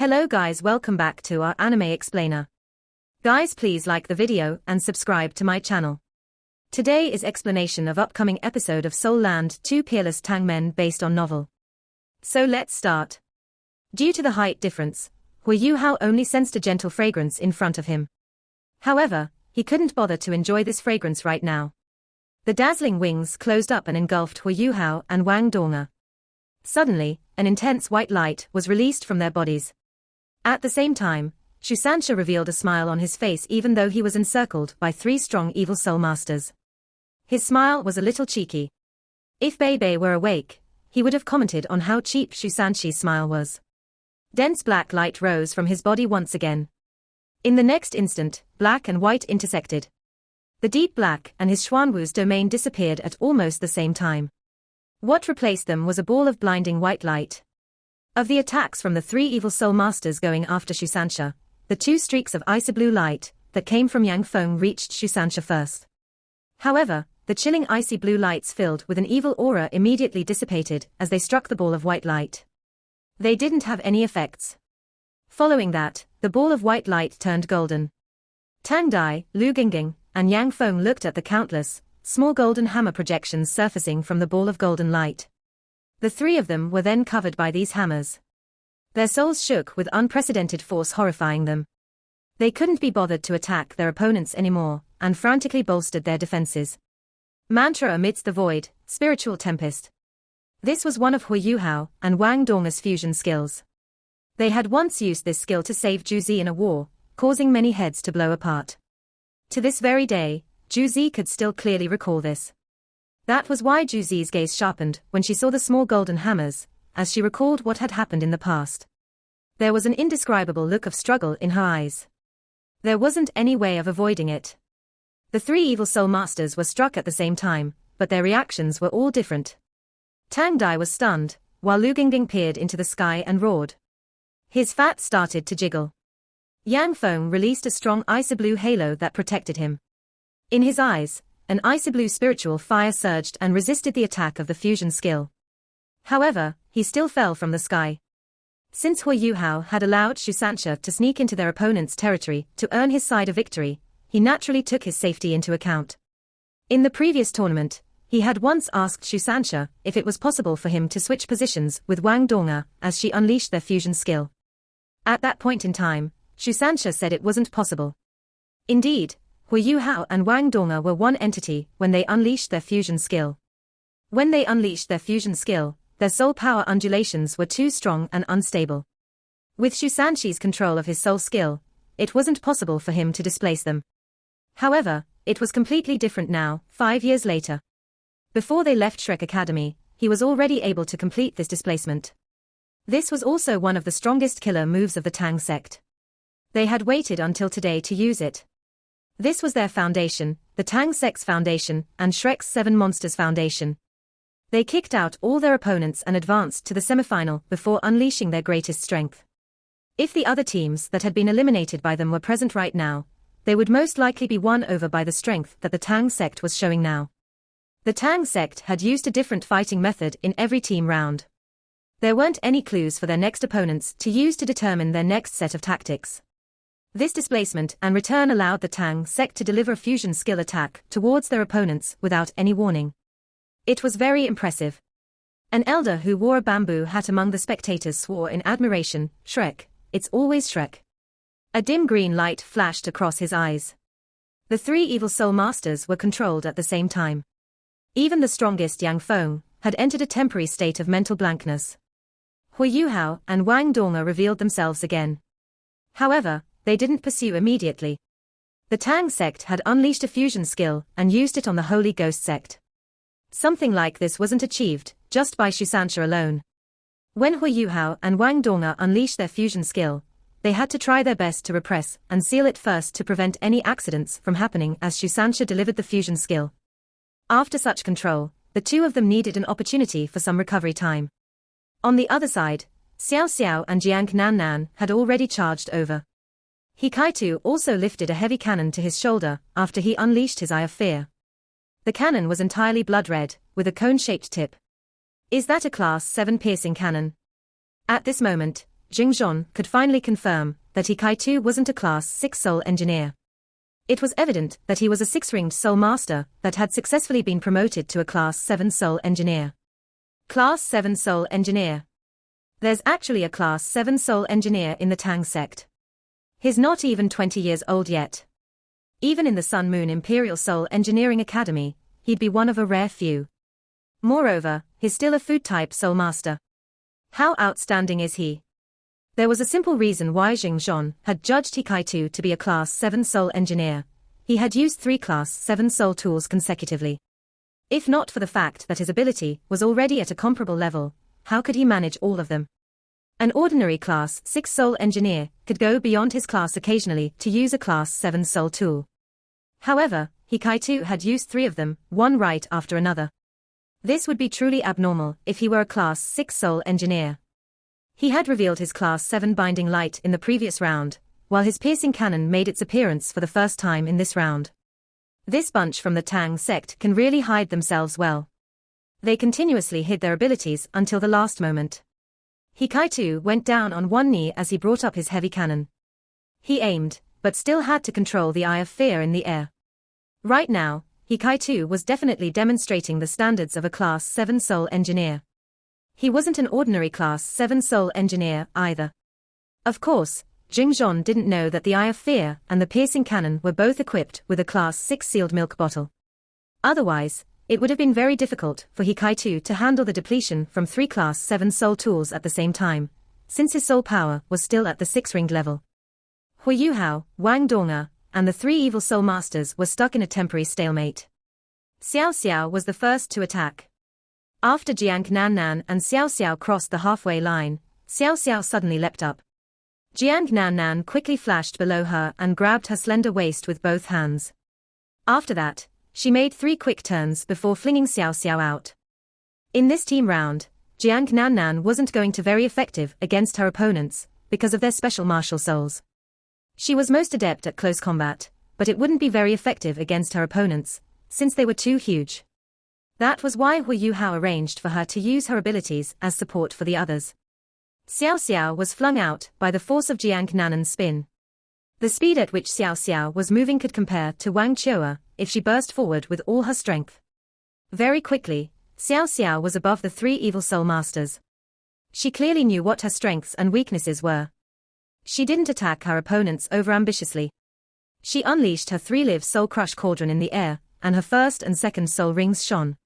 Hello guys, welcome back to our anime explainer. Guys, please like the video and subscribe to my channel. Today is explanation of upcoming episode of Soul Land 2 Peerless Tang Men based on novel. So let's start. Due to the height difference, Hu Yuhao only sensed a gentle fragrance in front of him. However, he couldn't bother to enjoy this fragrance right now. The dazzling wings closed up and engulfed Hu Yuhao and Wang Dong'er. Suddenly, an intense white light was released from their bodies. At the same time, Shusansha revealed a smile on his face even though he was encircled by 3 strong evil soul masters. His smile was a little cheeky. If Bei were awake, he would have commented on how cheap Shusanshi's smile was. Dense black light rose from his body once again. In the next instant, black and white intersected. The deep black and his Xuanwu's domain disappeared at almost the same time. What replaced them was a ball of blinding white light. Of the attacks from the 3 evil soul masters going after Shusansha, the 2 streaks of icy blue light that came from Yang Feng reached Shusansha first. However, the chilling icy blue lights filled with an evil aura immediately dissipated as they struck the ball of white light. They didn't have any effects. Following that, the ball of white light turned golden. Tang Dai, Lu Gingging, and Yang Feng looked at the countless, small golden hammer projections surfacing from the ball of golden light. The 3 of them were then covered by these hammers. Their souls shook with unprecedented force, horrifying them. They couldn't be bothered to attack their opponents anymore, and frantically bolstered their defenses. Mantra amidst the void, spiritual tempest. This was one of Hu Yuhao and Wang Dong'er's fusion skills. They had once used this skill to save Juzi in a war, causing many heads to blow apart. To this very day, Juzi could still clearly recall this. That was why Juzi's gaze sharpened when she saw the small golden hammers, as she recalled what had happened in the past. There was an indescribable look of struggle in her eyes. There wasn't any way of avoiding it. The 3 evil soul masters were struck at the same time, but their reactions were all different. Tang Dai was stunned, while Lu Gingging peered into the sky and roared. His fat started to jiggle. Yang Feng released a strong icy blue halo that protected him. In his eyes, an icy blue spiritual fire surged and resisted the attack of the fusion skill. However, he still fell from the sky. Since Hu Yuhao had allowed Shusansha to sneak into their opponent's territory to earn his side of victory, he naturally took his safety into account. In the previous tournament, he had once asked Shusansha if it was possible for him to switch positions with Wang Dong'er as she unleashed their fusion skill. At that point in time, Shusansha said it wasn't possible. Indeed, Hu Yuhao and Wang Dong'er were one entity when they unleashed their fusion skill. When they unleashed their fusion skill, their soul power undulations were too strong and unstable. With Shusanshi's control of his soul skill, it wasn't possible for him to displace them. However, it was completely different now, 5 years later. Before they left Shrek Academy, he was already able to complete this displacement. This was also one of the strongest killer moves of the Tang sect. They had waited until today to use it. This was their foundation, the Tang sect's foundation, and Shrek's 7 Monsters foundation. They kicked out all their opponents and advanced to the semifinal before unleashing their greatest strength. If the other teams that had been eliminated by them were present right now, they would most likely be won over by the strength that the Tang sect was showing now. The Tang sect had used a different fighting method in every team round. There weren't any clues for their next opponents to use to determine their next set of tactics. This displacement and return allowed the Tang sect to deliver a fusion skill attack towards their opponents without any warning. It was very impressive. An elder who wore a bamboo hat among the spectators swore in admiration, "Shrek, it's always Shrek." A dim green light flashed across his eyes. The 3 evil soul masters were controlled at the same time. Even the strongest Yang Feng had entered a temporary state of mental blankness. Hu Yuhao and Wang Dong'er revealed themselves again. However, they didn't pursue immediately. The Tang sect had unleashed a fusion skill and used it on the Holy Ghost sect. Something like this wasn't achieved just by Shusansha alone. When Hu Yuhao and Wang Dong'er unleashed their fusion skill, they had to try their best to repress and seal it first to prevent any accidents from happening as Shusansha delivered the fusion skill. After such control, the 2 of them needed an opportunity for some recovery time. On the other side, Xiao Xiao and Jiang Nan Nan had already charged over. Hikaitu also lifted a heavy cannon to his shoulder after he unleashed his Eye of Fear. The cannon was entirely blood red, with a cone-shaped tip. Is that a Class 7 piercing cannon? At this moment, Jingzhon could finally confirm that he Kaitu wasn't a Class 6 soul engineer. It was evident that he was a 6-ringed soul master that had successfully been promoted to a Class 7 soul engineer. Class 7 soul engineer. There's actually a Class 7 soul engineer in the Tang sect. He's not even 20 years old yet. Even in the Sun Moon Imperial Soul Engineering Academy, he'd be one of a rare few. Moreover, he's still a food-type soul master. How outstanding is he? There was a simple reason why Jingzhon had judged Hikaitu to be a Class 7 soul engineer. He had used 3 Class 7 soul tools consecutively. If not for the fact that his ability was already at a comparable level, how could he manage all of them? An ordinary Class 6 soul engineer could go beyond his class occasionally to use a Class 7 soul tool. However, Hikaitu had used 3 of them, one right after another. This would be truly abnormal if he were a Class 6 soul engineer. He had revealed his Class 7 binding light in the previous round, while his piercing cannon made its appearance for the first time in this round. This bunch from the Tang sect can really hide themselves well. They continuously hid their abilities until the last moment. Hikaitu went down on one knee as he brought up his heavy cannon. He aimed, but still had to control the eye of fear in the air. Right now, Hikaitu was definitely demonstrating the standards of a Class 7 soul engineer. He wasn't an ordinary Class 7 soul engineer either. Of course, Jingzhon didn't know that the Eye of Fear and the piercing cannon were both equipped with a Class 6 sealed milk bottle. Otherwise, it would have been very difficult for Hikaitu to handle the depletion from 3 Class 7 soul tools at the same time, since his soul power was still at the 6-ringed level. Hui Yuhao, Wang Donga, and the 3 evil soul masters were stuck in a temporary stalemate. Xiao Xiao was the first to attack. After Jiang Nannan and Xiao Xiao crossed the halfway line, Xiao Xiao suddenly leapt up. Jiang Nannan quickly flashed below her and grabbed her slender waist with both hands. After that, she made 3 quick turns before flinging Xiao Xiao out. In this team round, Jiang Nannan wasn't going to be very effective against her opponents because of their special martial souls. She was most adept at close combat, but it wouldn't be very effective against her opponents, since they were too huge. That was why Hui Yuhao arranged for her to use her abilities as support for the others. Xiao Xiao was flung out by the force of Jiang Nannan's spin. The speed at which Xiao Xiao was moving could compare to Wang Qiu'er if she burst forward with all her strength. Very quickly, Xiao Xiao was above the 3 evil soul masters. She clearly knew what her strengths and weaknesses were. She didn't attack her opponents overambitiously. She unleashed her 3-live soul crush cauldron in the air, and her first and second soul rings shone.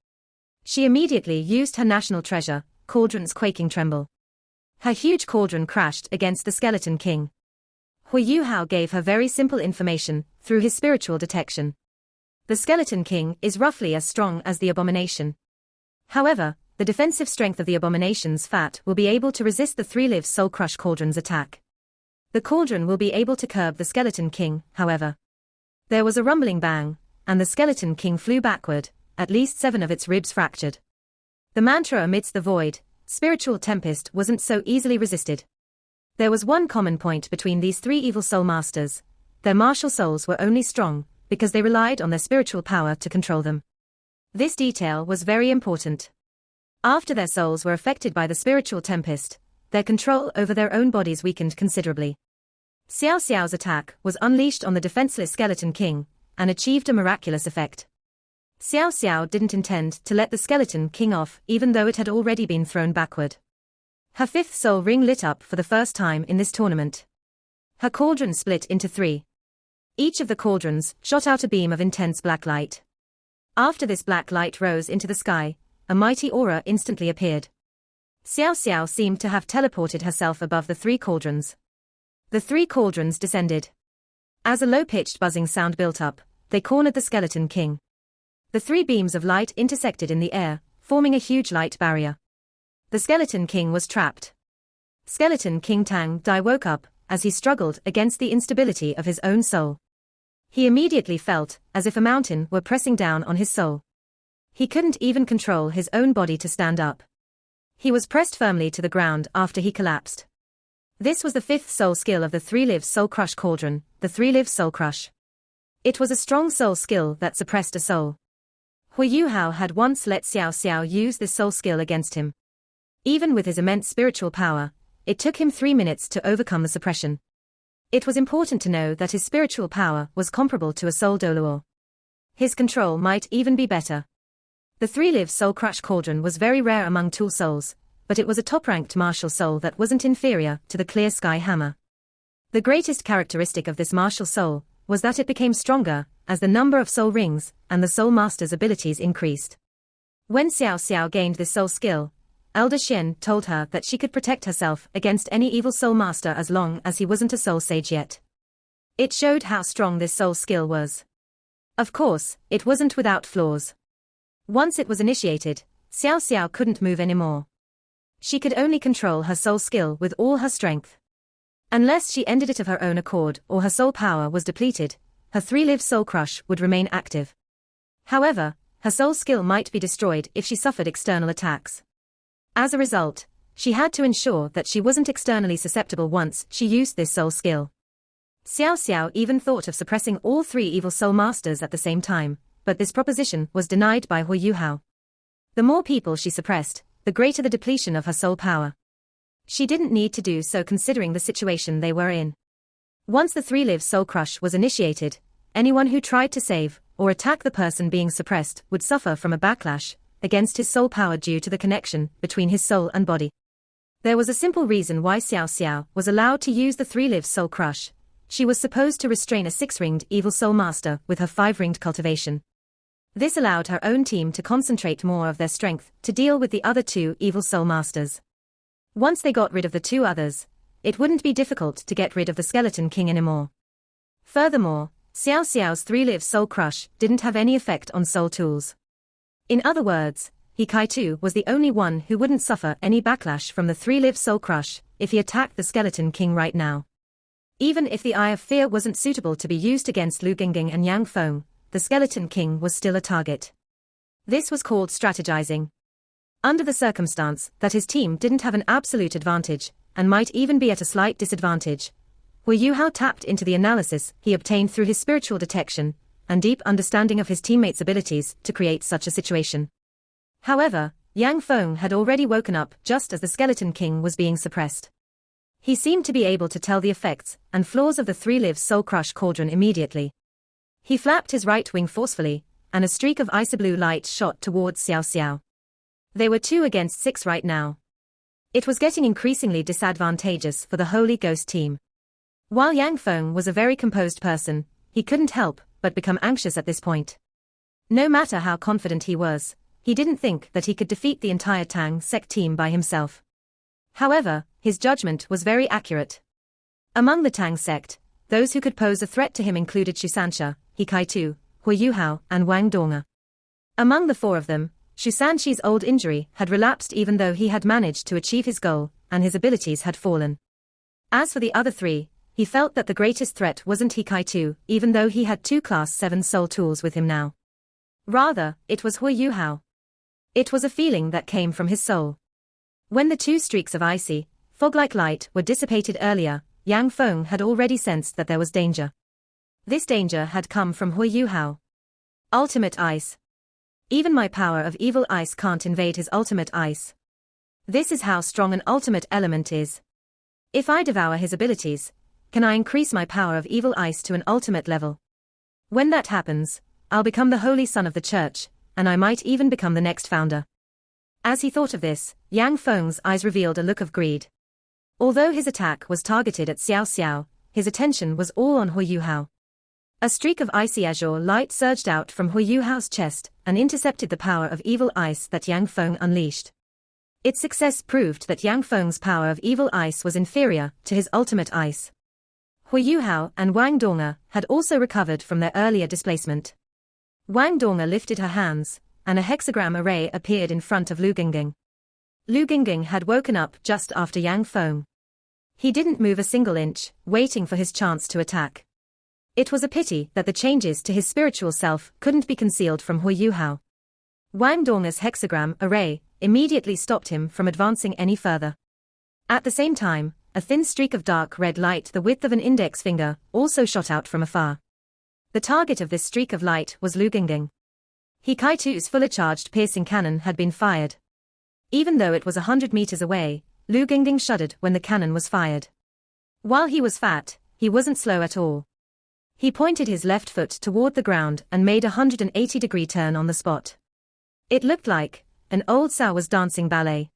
She immediately used her national treasure, Cauldron's quaking tremble. Her huge cauldron crashed against the Skeleton King. Hui Yuhao gave her very simple information through his spiritual detection. The Skeleton King is roughly as strong as the Abomination. However, the defensive strength of the Abomination's fat will be able to resist the 3-live soul crush cauldron's attack. The cauldron will be able to curb the Skeleton King, however. There was a rumbling bang, and the Skeleton King flew backward. At least 7 of its ribs fractured. The mantra amidst the void, spiritual tempest, wasn't so easily resisted. There was one common point between these 3 evil soul masters. Their martial souls were only strong because they relied on their spiritual power to control them. This detail was very important. After their souls were affected by the spiritual tempest, their control over their own bodies weakened considerably. Xiao Xiao's attack was unleashed on the defenseless Skeleton King and achieved a miraculous effect. Xiao Xiao didn't intend to let the Skeleton King off even though it had already been thrown backward. Her 5th soul ring lit up for the first time in this tournament. Her cauldron split into 3. Each of the cauldrons shot out a beam of intense black light. After this black light rose into the sky, a mighty aura instantly appeared. Xiao Xiao seemed to have teleported herself above the 3 cauldrons. The 3 cauldrons descended. As a low-pitched buzzing sound built up, they cornered the Skeleton King. The 3 beams of light intersected in the air, forming a huge light barrier. The Skeleton King was trapped. Skeleton King Tang Dai woke up as he struggled against the instability of his own soul. He immediately felt as if a mountain were pressing down on his soul. He couldn't even control his own body to stand up. He was pressed firmly to the ground after he collapsed. This was the 5th soul skill of the 3-live soul crush cauldron, the 3-live soul crush. It was a strong soul skill that suppressed a soul. Hui Yuhao had once let Xiao Xiao use this soul skill against him. Even with his immense spiritual power, it took him 3 minutes to overcome the suppression. It was important to know that his spiritual power was comparable to a soul Doluor. His control might even be better. The 3-live soul crush cauldron was very rare among tool souls, but it was a top-ranked martial soul that wasn't inferior to the clear sky hammer. The greatest characteristic of this martial soul was that it became stronger as the number of soul rings and the soul master's abilities increased. When Xiao Xiao gained this soul skill, Elder Xian told her that she could protect herself against any evil soul master as long as he wasn't a soul sage yet. It showed how strong this soul skill was. Of course, it wasn't without flaws. Once it was initiated, Xiao Xiao couldn't move anymore. She could only control her soul skill with all her strength. Unless she ended it of her own accord or her soul power was depleted, her 3-live soul crush would remain active. However, her soul skill might be destroyed if she suffered external attacks. As a result, she had to ensure that she wasn't externally susceptible once she used this soul skill. Xiao Xiao even thought of suppressing all 3 evil soul masters at the same time, but this proposition was denied by Hu Yuhao. The more people she suppressed, the greater the depletion of her soul power. She didn't need to do so considering the situation they were in. Once the 3-live soul crush was initiated, anyone who tried to save or attack the person being suppressed would suffer from a backlash against his soul power due to the connection between his soul and body. There was a simple reason why Xiao Xiao was allowed to use the 3-live soul crush. She was supposed to restrain a 6-ringed evil soul master with her 5-ringed cultivation. This allowed her own team to concentrate more of their strength to deal with the other 2 evil soul masters. Once they got rid of the 2 others, it wouldn't be difficult to get rid of the Skeleton King anymore. Furthermore, Xiao Xiao's 3-live soul crush didn't have any effect on soul tools. In other words, He Kai-Tu was the only one who wouldn't suffer any backlash from the 3-live soul crush if he attacked the Skeleton King right now. Even if the Eye of Fear wasn't suitable to be used against Lu Gingging and Yang Feng, the Skeleton King was still a target. This was called strategizing. Under the circumstance that his team didn't have an absolute advantage, and might even be at a slight disadvantage, Hu Yuhao tapped into the analysis he obtained through his spiritual detection and deep understanding of his teammates' abilities to create such a situation. However, Yang Feng had already woken up just as the Skeleton King was being suppressed. He seemed to be able to tell the effects and flaws of the 3-live soul crush cauldron immediately. He flapped his right wing forcefully, and a streak of icy blue light shot towards Xiao Xiao. They were 2 against 6 right now. It was getting increasingly disadvantageous for the Holy Ghost team. While Yang Feng was a very composed person, he couldn't help but become anxious at this point. No matter how confident he was, he didn't think that he could defeat the entire Tang sect team by himself. However, his judgment was very accurate. Among the Tang sect, those who could pose a threat to him included Shusansha, He Kai-Tu, Hu Yuhao, and Wang Donga. Among the 4 of them, Shusanshi's old injury had relapsed even though he had managed to achieve his goal, and his abilities had fallen. As for the other 3, he felt that the greatest threat wasn't He Kai-Tu, even though he had 2 Class 7 soul tools with him now. Rather, it was Hu Yuhao. It was a feeling that came from his soul. When the 2 streaks of icy, fog-like light were dissipated earlier, Yang Feng had already sensed that there was danger. This danger had come from Hu Yuhao. Ultimate Ice. Even my power of evil ice can't invade his ultimate ice. This is how strong an ultimate element is. If I devour his abilities, can I increase my power of evil ice to an ultimate level? When that happens, I'll become the holy son of the church, and I might even become the next founder. As he thought of this, Yang Feng's eyes revealed a look of greed. Although his attack was targeted at Xiao Xiao, his attention was all on Hu Yuhao. A streak of icy azure light surged out from Hu Yuhao's chest and intercepted the power of evil ice that Yang Feng unleashed. Its success proved that Yang Feng's power of evil ice was inferior to his ultimate ice. Hu Yuhao and Wang Donga had also recovered from their earlier displacement. Wang Donga lifted her hands, and a hexagram array appeared in front of Lu Gingging. Lu Gingging had woken up just after Yang Feng. He didn't move a single inch, waiting for his chance to attack. It was a pity that the changes to his spiritual self couldn't be concealed from Hu Yuhao. Wang Donga's hexagram array immediately stopped him from advancing any further. At the same time, a thin streak of dark red light the width of an index finger also shot out from afar. The target of this streak of light was Lu Gingging. He Kai-Tu's fully charged piercing cannon had been fired. Even though it was 100 meters away, Lu Gingging shuddered when the cannon was fired. While he was fat, he wasn't slow at all. He pointed his left foot toward the ground and made a 180-degree turn on the spot. It looked like an old sow was dancing ballet.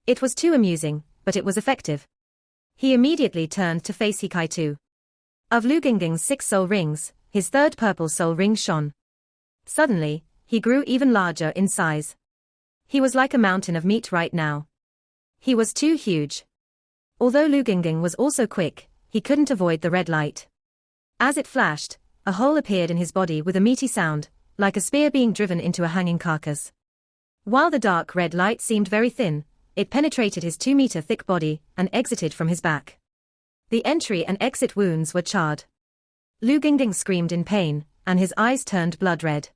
It was too amusing, but it was effective. He immediately turned to face Hikaitu. Of Lu Gingging's 6 soul rings, his third purple soul ring shone. Suddenly, he grew even larger in size. He was like a mountain of meat right now. He was too huge. Although Lu Gingging was also quick, he couldn't avoid the red light. As it flashed, a hole appeared in his body with a meaty sound, like a spear being driven into a hanging carcass. While the dark red light seemed very thin, it penetrated his 2-meter thick body and exited from his back. The entry and exit wounds were charred. Lu Gingging screamed in pain, and his eyes turned blood red.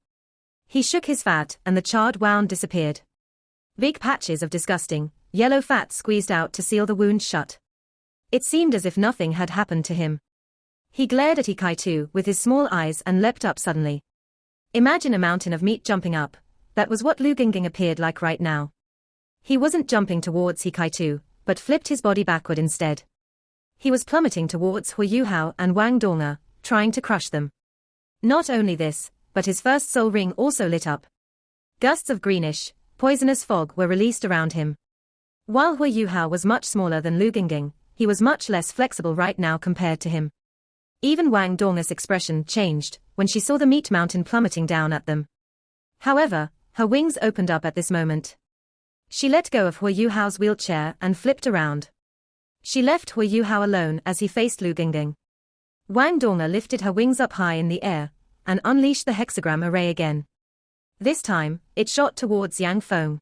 He shook his fat and the charred wound disappeared. Big patches of disgusting, yellow fat squeezed out to seal the wound shut. It seemed as if nothing had happened to him. He glared at Hikaitu with his small eyes and leapt up suddenly. Imagine a mountain of meat jumping up. That was what Lu Gingging appeared like right now. He wasn't jumping towards Hikaitu, but flipped his body backward instead. He was plummeting towards Hu Yuhao and Wang Donga, trying to crush them. Not only this, but his first soul ring also lit up. Gusts of greenish, poisonous fog were released around him. While Hu Yuhao was much smaller than Lu Gingging, he was much less flexible right now compared to him. Even Wang Donga's expression changed when she saw the meat mountain plummeting down at them. However, her wings opened up at this moment. She let go of Hu Yuhao's wheelchair and flipped around. She left Hu Yuhao alone as he faced Lu Gingging. Wang Donga lifted her wings up high in the air and unleashed the hexagram array again. This time, it shot towards Yang Feng.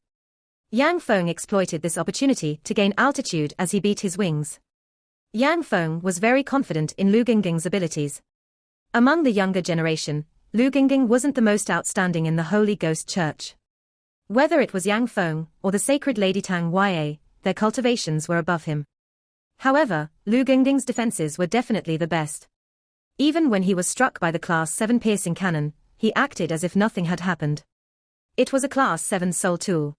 Yang Feng exploited this opportunity to gain altitude as he beat his wings. Yang Feng was very confident in Lu Gingging's abilities. Among the younger generation, Lu Gingging wasn't the most outstanding in the Holy Ghost Church. Whether it was Yang Feng or the sacred Lady Tang Ya, their cultivations were above him. However, Lu Gingging's defenses were definitely the best. Even when he was struck by the Class 7 piercing cannon, he acted as if nothing had happened. It was a Class 7 soul tool.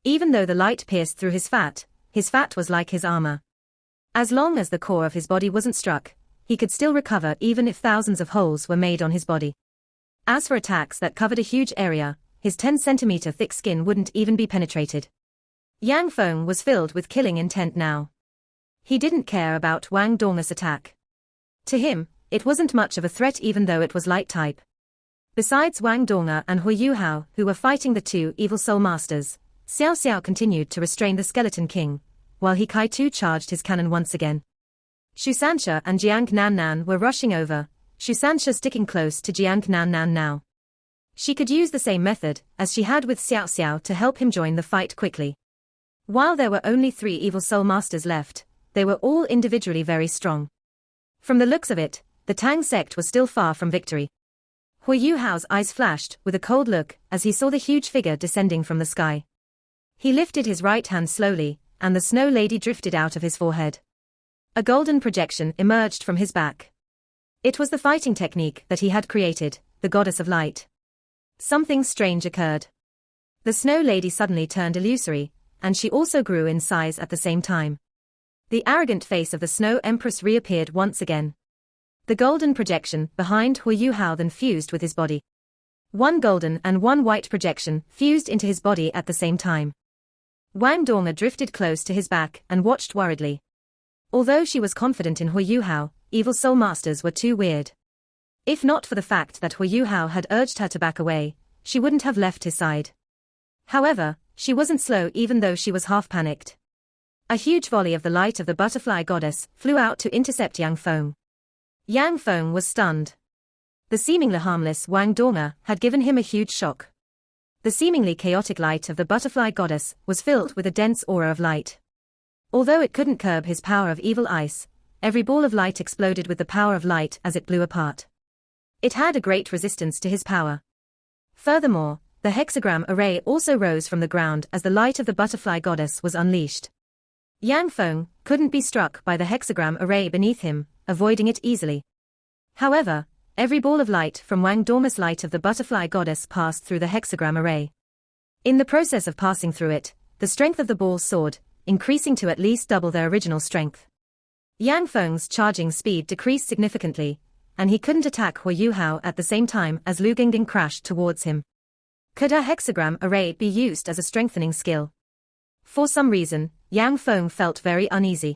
Even though the light pierced through his fat was like his armor. As long as the core of his body wasn't struck, he could still recover even if thousands of holes were made on his body. As for attacks that covered a huge area, his 10-centimeter thick skin wouldn't even be penetrated. Yang Feng was filled with killing intent now. He didn't care about Wang Donga's attack. To him, it wasn't much of a threat even though it was light type. Besides Wang Donga and Hu Yuhao, who were fighting the 2 evil soul masters, Xiao Xiao continued to restrain the Skeleton King, while Hikaitu charged his cannon once again. Shusansha and Jiang Nan Nan were rushing over, Shusansha sticking close to Jiang Nan Nan now. She could use the same method as she had with Xiao Xiao to help him join the fight quickly. While there were only 3 evil soul masters left, they were all individually very strong. From the looks of it, the Tang sect was still far from victory. Hu Yuhao's eyes flashed with a cold look as he saw the huge figure descending from the sky. He lifted his right hand slowly, and the snow lady drifted out of his forehead. A golden projection emerged from his back. It was the fighting technique that he had created, the goddess of light. Something strange occurred. The snow lady suddenly turned illusory, and she also grew in size at the same time. The arrogant face of the snow empress reappeared once again. The golden projection behind Hu Yuhao then fused with his body. 1 golden and 1 white projection fused into his body at the same time. Wang Donga drifted close to his back and watched worriedly. Although she was confident in Hu Yuhao, evil soul masters were too weird. If not for the fact that Hu Yuhao had urged her to back away, she wouldn't have left his side. However, she wasn't slow even though she was half panicked. A huge volley of the light of the butterfly goddess flew out to intercept Yang Feng. Yang Feng was stunned. The seemingly harmless Wang Donga had given him a huge shock. The seemingly chaotic light of the butterfly goddess was filled with a dense aura of light. Although it couldn't curb his power of evil ice, every ball of light exploded with the power of light as it blew apart. It had a great resistance to his power. Furthermore, the hexagram array also rose from the ground as the light of the butterfly goddess was unleashed. Yang Feng couldn't be struck by the hexagram array beneath him, avoiding it easily. However, every ball of light from Wang Donga's light of the butterfly goddess passed through the hexagram array. In the process of passing through it, the strength of the ball soared, increasing to at least double their original strength. Yang Feng's charging speed decreased significantly, and he couldn't attack Hu Yuhao at the same time as Lu Gingging crashed towards him. Could a hexagram array be used as a strengthening skill? For some reason, Yang Feng felt very uneasy.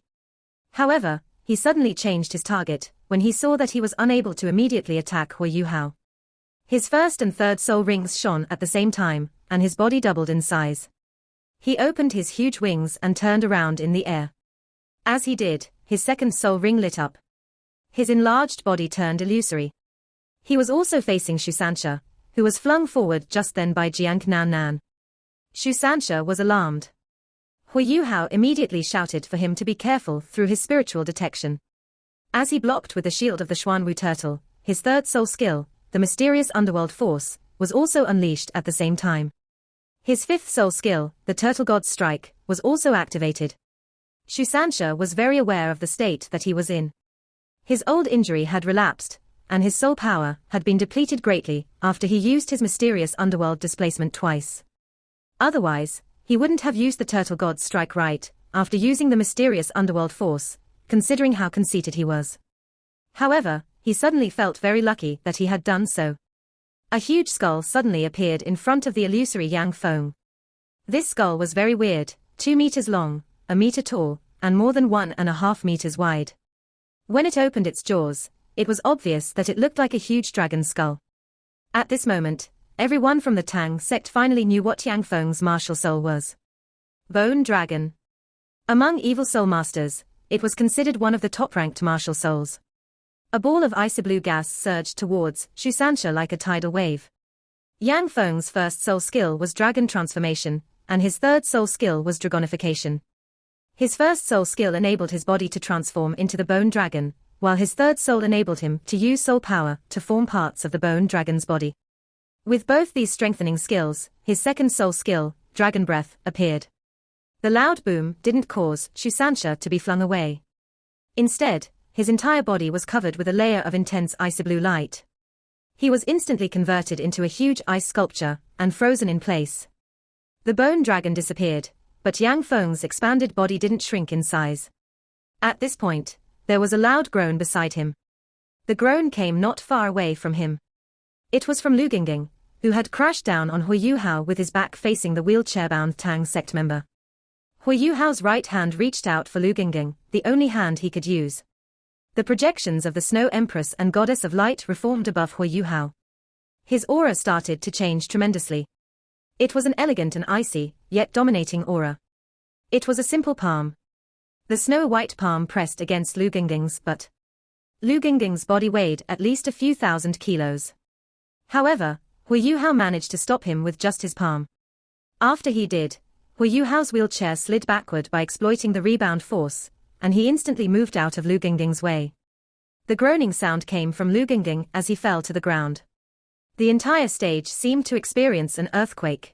However, he suddenly changed his target when he saw that he was unable to immediately attack Hu Yuhao. His first and third soul rings shone at the same time, and his body doubled in size. He opened his huge wings and turned around in the air. As he did, his second soul ring lit up. His enlarged body turned illusory. He was also facing Shusansha, who was flung forward just then by Jiang Nan Nan. Shusansha was alarmed. Hu Yuhao immediately shouted for him to be careful through his spiritual detection. As he blocked with the shield of the Xuanwu turtle, his third soul skill, the mysterious underworld force, was also unleashed at the same time. His fifth soul skill, the turtle god's strike, was also activated. Shusansha was very aware of the state that he was in. His old injury had relapsed, and his soul power had been depleted greatly after he used his mysterious underworld displacement twice. Otherwise, he wouldn't have used the turtle god's strike right after using the mysterious underworld force, considering how conceited he was. However, he suddenly felt very lucky that he had done so. A huge skull suddenly appeared in front of the illusory Yang Feng. This skull was very weird, 2 meters long, a meter tall, and more than 1.5 meters wide. When it opened its jaws, it was obvious that it looked like a huge dragon skull. At this moment, everyone from the Tang sect finally knew what Yang Feng's martial soul was. Bone Dragon. Among evil soul masters, it was considered one of the top-ranked martial souls. A ball of icy blue gas surged towards Shusansha like a tidal wave. Yang Feng's first soul skill was dragon transformation, and his third soul skill was dragonification. His first soul skill enabled his body to transform into the bone dragon, while his third soul enabled him to use soul power to form parts of the bone dragon's body. With both these strengthening skills, his second soul skill, dragon breath, appeared. The loud boom didn't cause Shusansha to be flung away. Instead, his entire body was covered with a layer of intense icy blue light. He was instantly converted into a huge ice sculpture and frozen in place. The bone dragon disappeared, but Yang Feng's expanded body didn't shrink in size. At this point, there was a loud groan beside him. The groan came not far away from him. It was from Lu Gingging, who had crashed down on Hu Yuhao with his back facing the wheelchair-bound Tang sect member. Hu Yuhao's right hand reached out for Lu Gingging, the only hand he could use. The projections of the Snow Empress and Goddess of Light reformed above Hu Yuhao. His aura started to change tremendously. It was an elegant and icy, yet dominating aura. It was a simple palm. The snow-white palm pressed against Lu Gingging's, but Lu Gingging's body weighed at least a few thousand kilos. However, Hu Yuhao managed to stop him with just his palm. After he did, Hu Yuhao's wheelchair slid backward by exploiting the rebound force, and he instantly moved out of Lu Gingging's way. The groaning sound came from Lu Gingging as he fell to the ground. The entire stage seemed to experience an earthquake.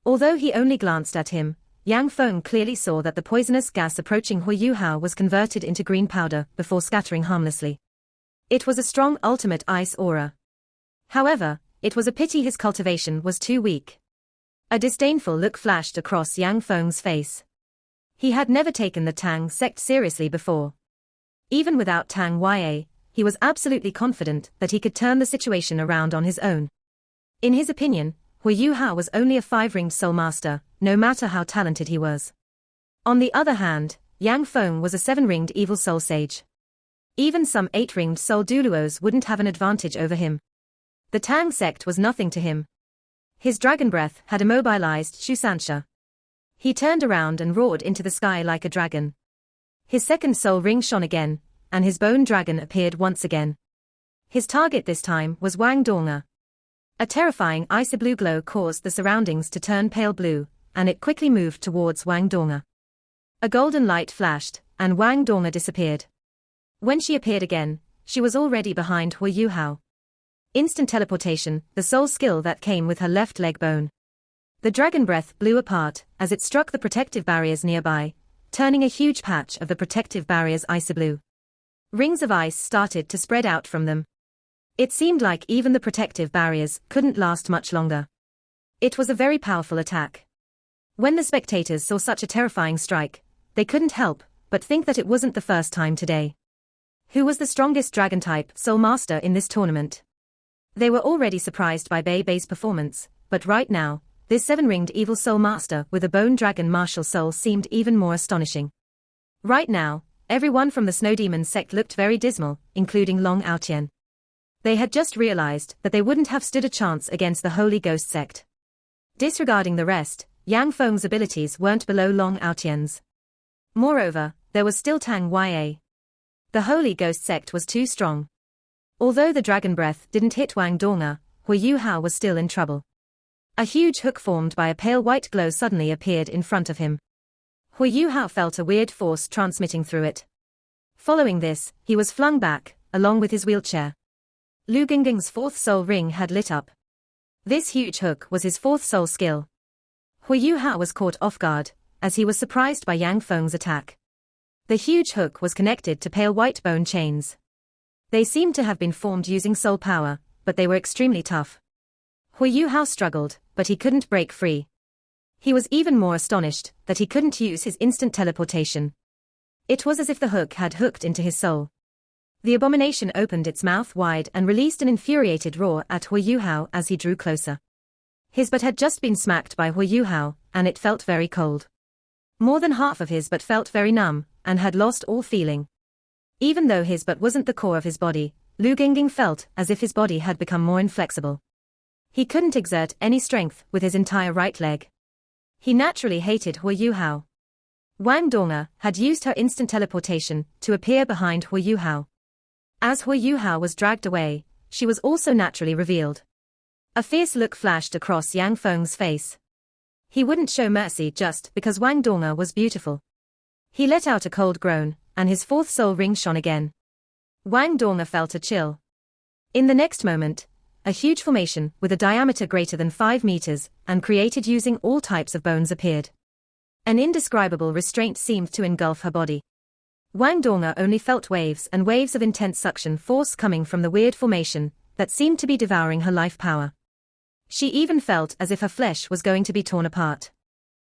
Although he only glanced at him, Yang Feng clearly saw that the poisonous gas approaching Hu Yuhao was converted into green powder before scattering harmlessly. It was a strong ultimate ice aura. However, it was a pity his cultivation was too weak. A disdainful look flashed across Yang Feng's face. He had never taken the Tang sect seriously before. Even without Tang Ya, he was absolutely confident that he could turn the situation around on his own. In his opinion, Hu Yuhao was only a 5-ringed soul master, no matter how talented he was. On the other hand, Yang Feng was a 7-ringed evil soul sage. Even some 8-ringed soul duoluos wouldn't have an advantage over him. The Tang sect was nothing to him. His dragon breath had immobilized Shusansha. He turned around and roared into the sky like a dragon. His second soul ring shone again, and his bone dragon appeared once again. His target this time was Wang Donga. A terrifying icy blue glow caused the surroundings to turn pale blue, and it quickly moved towards Wang Donga. A golden light flashed, and Wang Donga disappeared. When she appeared again, she was already behind Hu Yuhao. Instant teleportation, the soul skill that came with her left leg bone. The dragon breath blew apart as it struck the protective barriers nearby, turning a huge patch of the protective barriers icy blue. Rings of ice started to spread out from them. It seemed like even the protective barriers couldn't last much longer. It was a very powerful attack. When the spectators saw such a terrifying strike, they couldn't help but think that it wasn't the first time today. Who was the strongest dragon-type Soul Master in this tournament? They were already surprised by Bei's performance, but right now, this 7-ringed evil Soul Master with a bone dragon martial soul seemed even more astonishing. Right now, everyone from the Snow Demon sect looked very dismal, including Long Aotian. They had just realized that they wouldn't have stood a chance against the Holy Ghost sect. Disregarding the rest, Yang Feng's abilities weren't below Long Aotian's. Moreover, there was still Tang Ya. The Holy Ghost sect was too strong. Although the dragon breath didn't hit Wang Donga, Hu Yuhao was still in trouble. A huge hook formed by a pale white glow suddenly appeared in front of him. Hu Yuhao felt a weird force transmitting through it. Following this, he was flung back, along with his wheelchair. Lu Gingging's 4th soul ring had lit up. This huge hook was his 4th soul skill. Hu Yuhao was caught off guard, as he was surprised by Yang Feng's attack. The huge hook was connected to pale white bone chains. They seemed to have been formed using soul power, but they were extremely tough. Hu Yuhao struggled, but he couldn't break free. He was even more astonished that he couldn't use his instant teleportation. It was as if the hook had hooked into his soul. The abomination opened its mouth wide and released an infuriated roar at Hu Yuhao as he drew closer. His butt had just been smacked by Hu Yuhao, and it felt very cold. More than half of his butt felt very numb, and had lost all feeling. Even though his butt wasn't the core of his body, Lu Gingging felt as if his body had become more inflexible. He couldn't exert any strength with his entire right leg. He naturally hated Hu Yuhao. Wang Donga had used her instant teleportation to appear behind Hu Yuhao. As Hu Yuhao was dragged away, she was also naturally revealed. A fierce look flashed across Yang Feng's face. He wouldn't show mercy just because Wang Donga was beautiful. He let out a cold groan, and his 4th soul ring shone again. Wang Donga felt a chill. In the next moment, a huge formation with a diameter greater than 5 meters and created using all types of bones appeared. An indescribable restraint seemed to engulf her body. Wang Donga only felt waves and waves of intense suction force coming from the weird formation that seemed to be devouring her life power. She even felt as if her flesh was going to be torn apart.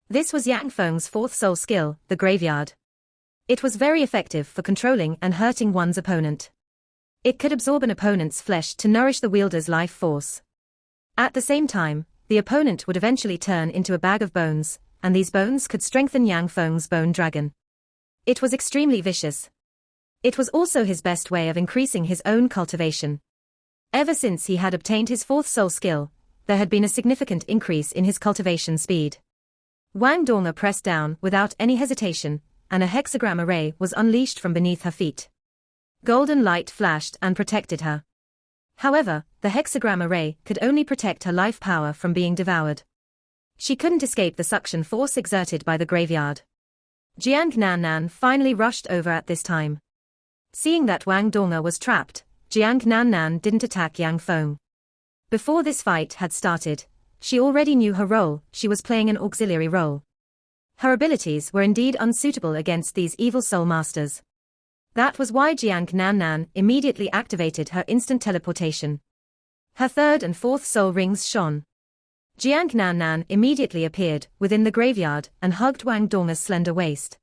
This was Yang Feng's 4th soul skill, the graveyard. It was very effective for controlling and hurting one's opponent. It could absorb an opponent's flesh to nourish the wielder's life force. At the same time, the opponent would eventually turn into a bag of bones, and these bones could strengthen Yang Feng's bone dragon. It was extremely vicious. It was also his best way of increasing his own cultivation. Ever since he had obtained his 4th soul skill, there had been a significant increase in his cultivation speed. Wang Donga pressed down without any hesitation, and a hexagram array was unleashed from beneath her feet. Golden light flashed and protected her. However, the hexagram array could only protect her life power from being devoured. She couldn't escape the suction force exerted by the graveyard. Jiang Nan finally rushed over at this time. Seeing that Wang Donga was trapped, Jiang Nan didn't attack Yang Feng. Before this fight had started, she already knew her role. She was playing an auxiliary role. Her abilities were indeed unsuitable against these evil soul masters. That was why Jiang Nan immediately activated her instant teleportation. Her 3rd and 4th soul rings shone. Jiang Nan immediately appeared within the graveyard and hugged Wang Donga's slender waist.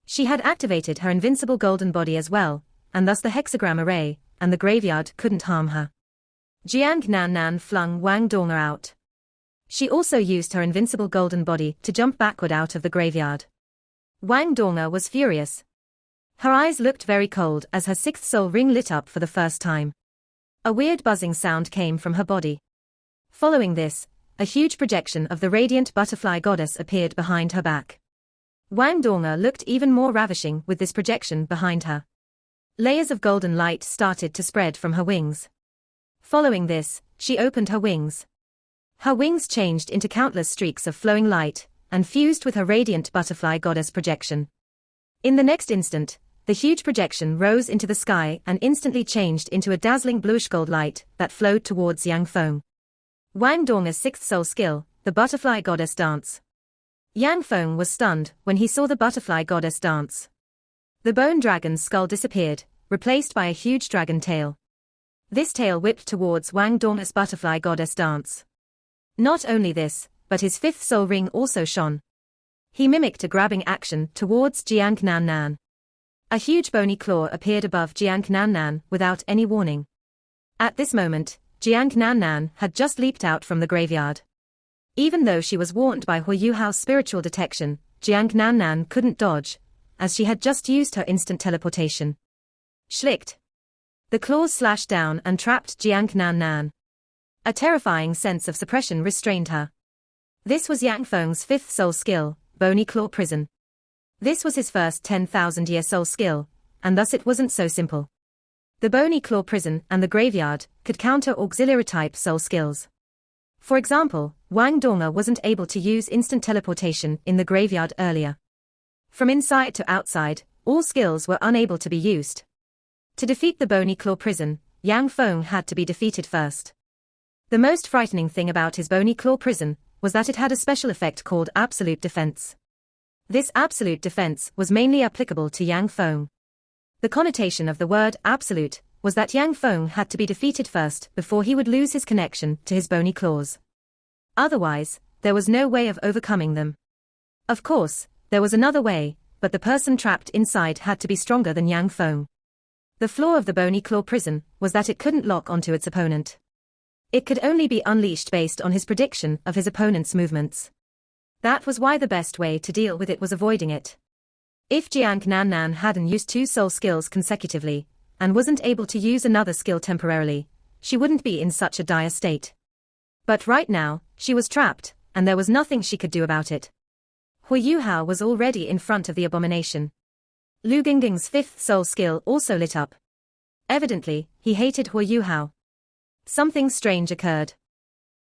She had activated her invincible golden body as well, and thus the hexagram array and the graveyard couldn't harm her. Jiang Nan flung Wang Donga out. She also used her invincible golden body to jump backward out of the graveyard. Wang Donga was furious. Her eyes looked very cold as her 6th soul ring lit up for the first time. A weird buzzing sound came from her body. Following this, a huge projection of the radiant butterfly goddess appeared behind her back. Wang Donga looked even more ravishing with this projection behind her. Layers of golden light started to spread from her wings. Following this, she opened her wings. Her wings changed into countless streaks of flowing light, and fused with her radiant butterfly goddess projection. In the next instant, the huge projection rose into the sky and instantly changed into a dazzling bluish gold light that flowed towards Yang Feng. Wang Donga's 6th soul skill, the butterfly goddess dance. Yang Feng was stunned when he saw the butterfly goddess dance. The bone dragon's skull disappeared, replaced by a huge dragon tail. This tail whipped towards Wang Donga's butterfly goddess dance. Not only this, but his fifth soul ring also shone. He mimicked a grabbing action towards Jiang Nan Nan. A huge bony claw appeared above Jiang Nan Nan without any warning. At this moment, Jiang Nan Nan had just leaped out from the graveyard. Even though she was warned by Hu Yuhao's spiritual detection, Jiang Nan Nan couldn't dodge, as she had just used her instant teleportation. Schlicked. The claws slashed down and trapped Jiang Nan Nan. A terrifying sense of suppression restrained her. This was Yang Feng's fifth soul skill, Bony Claw Prison. This was his first 10,000-year soul skill, and thus it wasn't so simple. The Bony Claw Prison and the Graveyard could counter auxiliary-type soul skills. For example, Wang Donga wasn't able to use instant teleportation in the graveyard earlier. From inside to outside, all skills were unable to be used. To defeat the Bony Claw Prison, Yang Feng had to be defeated first. The most frightening thing about his Bony Claw Prison was that it had a special effect called Absolute Defense. This Absolute Defense was mainly applicable to Yang Feng. The connotation of the word absolute was that Yang Feng had to be defeated first before he would lose his connection to his bony claws. Otherwise, there was no way of overcoming them. Of course, there was another way, but the person trapped inside had to be stronger than Yang Feng. The flaw of the Bony Claw Prison was that it couldn't lock onto its opponent. It could only be unleashed based on his prediction of his opponent's movements. That was why the best way to deal with it was avoiding it. If Jiang Nan Nan hadn't used two soul skills consecutively, and wasn't able to use another skill temporarily, she wouldn't be in such a dire state. But right now, she was trapped, and there was nothing she could do about it. Hu Yuhao was already in front of the abomination. Lu Gingging's fifth soul skill also lit up. Evidently, he hated Hu Yuhao. Something strange occurred.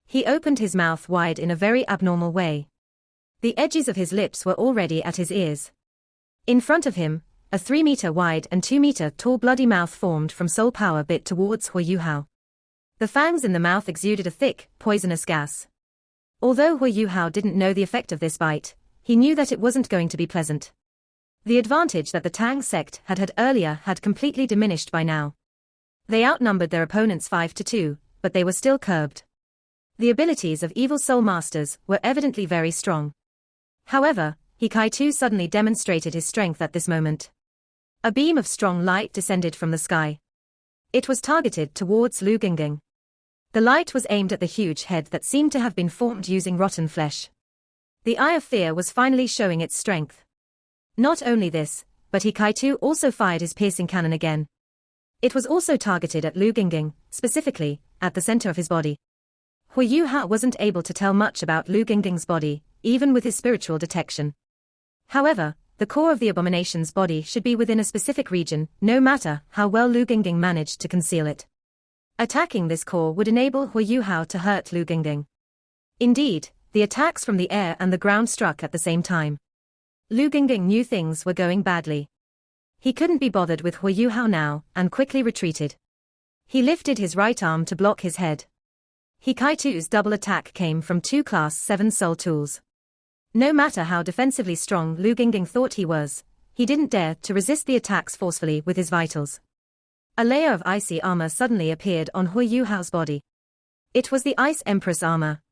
He opened his mouth wide in a very abnormal way. The edges of his lips were already at his ears. In front of him, a 3-meter wide and 2-meter tall bloody mouth formed from soul power bit towards Hu Yuhao. The fangs in the mouth exuded a thick, poisonous gas. Although Hu Yuhao didn't know the effect of this bite, he knew that it wasn't going to be pleasant. The advantage that the Tang sect had earlier had completely diminished by now. They outnumbered their opponents 5-2, but they were still curbed. The abilities of evil soul masters were evidently very strong. However, Hikaitu suddenly demonstrated his strength at this moment. A beam of strong light descended from the sky. It was targeted towards Lu Gingging. The light was aimed at the huge head that seemed to have been formed using rotten flesh. The Eye of Fear was finally showing its strength. Not only this, but Hikaitu also fired his piercing cannon again. It was also targeted at Lu Gingging, specifically, at the center of his body. Hu Yuhao wasn't able to tell much about Lu Gingging's body, even with his spiritual detection. However, the core of the abomination's body should be within a specific region, no matter how well Lu Gingging managed to conceal it. Attacking this core would enable Hu Yuhao to hurt Lu Gingging. Indeed, the attacks from the air and the ground struck at the same time. Lu Gingging knew things were going badly. He couldn't be bothered with Hu Yuhao now, and quickly retreated. He lifted his right arm to block his head. Hikaitu's double attack came from 2 Class 7 soul tools. No matter how defensively strong Lu Gingging thought he was, he didn't dare to resist the attacks forcefully with his vitals. A layer of icy armor suddenly appeared on Hu Yuhao's body. It was the Ice Empress armor.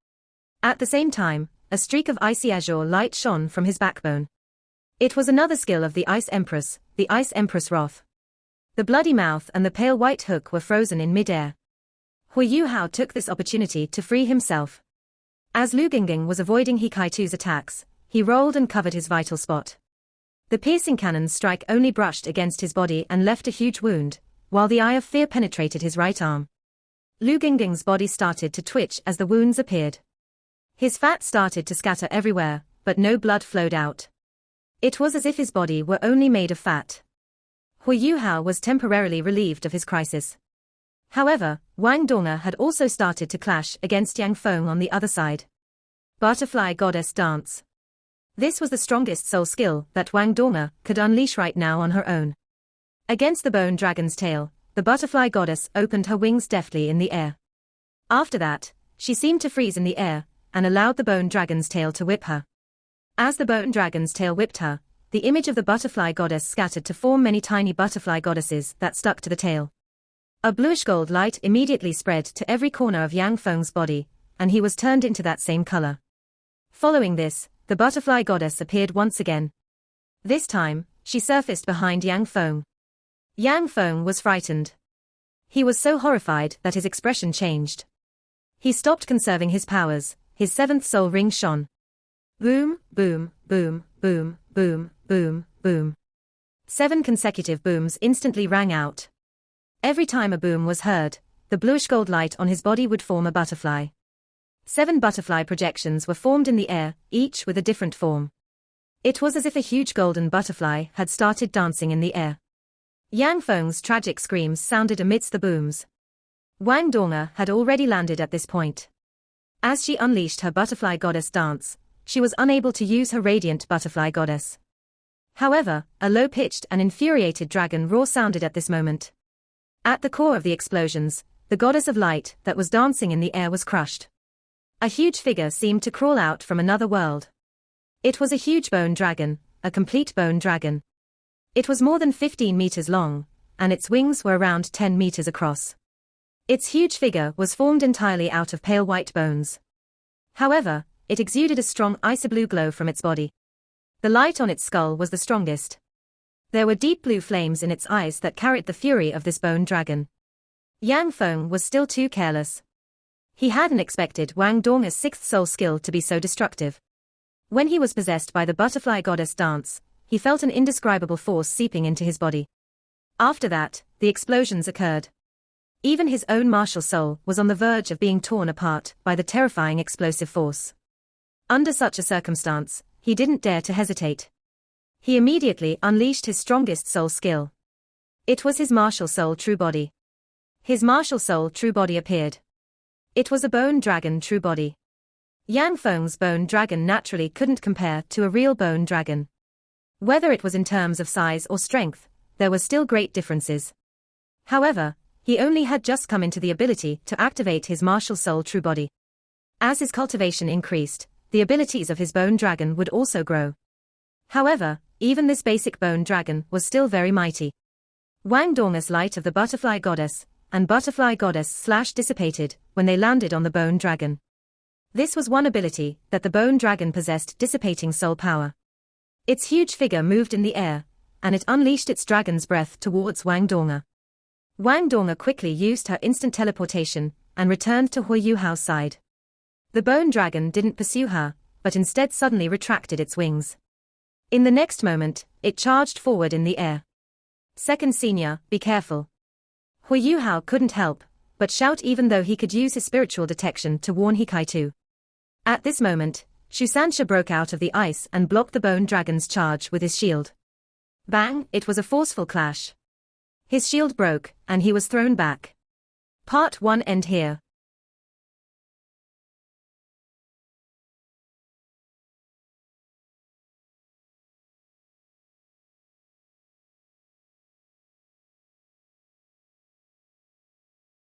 At the same time, a streak of icy azure light shone from his backbone. It was another skill of the Ice Empress Wrath. The bloody mouth and the pale white hook were frozen in mid-air. Hu Yuhao took this opportunity to free himself. As Lu Gingging was avoiding Hikaitu's attacks, he rolled and covered his vital spot. The piercing cannon's strike only brushed against his body and left a huge wound, while the Eye of Fear penetrated his right arm. Lu Gingging's body started to twitch as the wounds appeared. His fat started to scatter everywhere, but no blood flowed out. It was as if his body were only made of fat. Hu Yuhao was temporarily relieved of his crisis. However, Wang Donga had also started to clash against Yang Feng on the other side. Butterfly Goddess Dance. This was the strongest soul skill that Wang Donga could unleash right now on her own. Against the bone dragon's tail, the butterfly goddess opened her wings deftly in the air. After that, she seemed to freeze in the air, and allowed the bone dragon's tail to whip her. As the bone dragon's tail whipped her, the image of the butterfly goddess scattered to form many tiny butterfly goddesses that stuck to the tail. A bluish-gold light immediately spread to every corner of Yang Feng's body, and he was turned into that same color. Following this, the butterfly goddess appeared once again. This time, she surfaced behind Yang Feng. Yang Feng was frightened. He was so horrified that his expression changed. He stopped conserving his powers, his seventh soul ring shone. Boom, boom, boom, boom, boom, boom, boom. 7 consecutive booms instantly rang out. Every time a boom was heard, the bluish gold light on his body would form a butterfly. 7 butterfly projections were formed in the air, each with a different form. It was as if a huge golden butterfly had started dancing in the air. Yang Feng's tragic screams sounded amidst the booms. Wang Donga had already landed at this point. As she unleashed her butterfly goddess dance, she was unable to use her radiant butterfly goddess. However, a low-pitched and infuriated dragon roar sounded at this moment. At the core of the explosions, the goddess of light that was dancing in the air was crushed. A huge figure seemed to crawl out from another world. It was a huge bone dragon, a complete bone dragon. It was more than 15 meters long, and its wings were around 10 meters across. Its huge figure was formed entirely out of pale white bones. However, it exuded a strong icy-blue glow from its body. The light on its skull was the strongest. There were deep blue flames in its eyes that carried the fury of this bone dragon. Yang Feng was still too careless. He hadn't expected Wang Donga's sixth soul skill to be so destructive. When he was possessed by the butterfly goddess dance, he felt an indescribable force seeping into his body. After that, the explosions occurred. Even his own martial soul was on the verge of being torn apart by the terrifying explosive force. Under such a circumstance, he didn't dare to hesitate. He immediately unleashed his strongest soul skill. It was his martial soul true body. His martial soul true body appeared. It was a bone dragon true body. Yang Feng's bone dragon naturally couldn't compare to a real bone dragon. Whether it was in terms of size or strength, there were still great differences. However, he only had just come into the ability to activate his martial soul true body. As his cultivation increased, the abilities of his bone dragon would also grow. However, even this basic bone dragon was still very mighty. Wang Donga's light of the butterfly goddess and butterfly goddess dissipated when they landed on the bone dragon. This was one ability that the bone dragon possessed, dissipating soul power. Its huge figure moved in the air, and it unleashed its dragon's breath towards Wang Donga. Wang Donga quickly used her instant teleportation and returned to Hu Yuhao's side. The bone dragon didn't pursue her, but instead suddenly retracted its wings. In the next moment, it charged forward in the air. Second senior, be careful. Hu Yuhao couldn't help but shout, even though he could use his spiritual detection to warn Hikaitu. At this moment, Shusansha broke out of the ice and blocked the bone dragon's charge with his shield. Bang! It was a forceful clash. His shield broke, and he was thrown back. Part 1 end here.